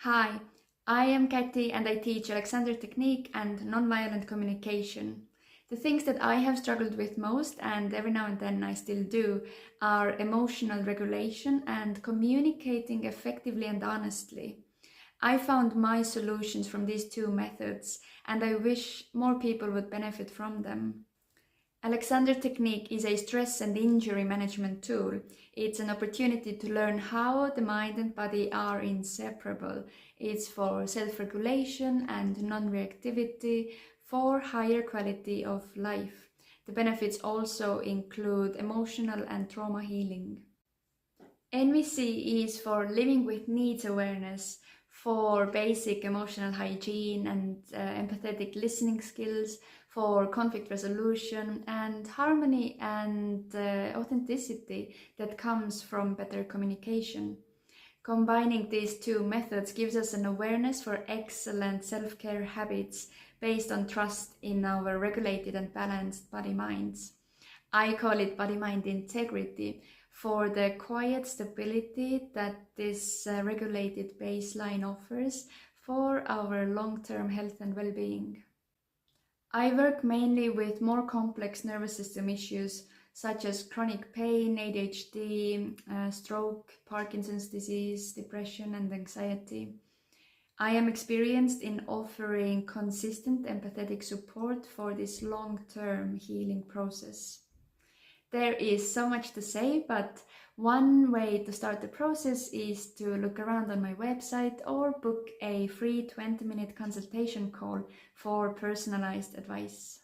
Hi, I am Katty and I teach Alexander Technique and Nonviolent Communication. The things that I have struggled with most, and every now and then I still do, are emotional regulation and communicating effectively and honestly. I found my solutions from these two methods, and I wish more people would benefit from them. Alexander Technique is a stress and injury management tool. It's an opportunity to learn how the mind and body are inseparable. It's for self-regulation and non-reactivity for higher quality of life. The benefits also include emotional and trauma healing. NVC is for living with needs awareness, for basic emotional hygiene and empathetic listening skills, for conflict resolution and harmony and authenticity that comes from better communication. Combining these two methods gives us an awareness for excellent self-care habits based on trust in our regulated and balanced body-minds. I call it body-mind integrity for the quiet stability that this regulated baseline offers for our long-term health and well-being. I work mainly with more complex nervous system issues such as chronic pain, ADHD, stroke, Parkinson's disease, depression, and anxiety. I am experienced in offering consistent empathetic support for this long-term healing process. There is so much to say, but one way to start the process is to look around on my website or book a free 20-minute consultation call for personalized advice.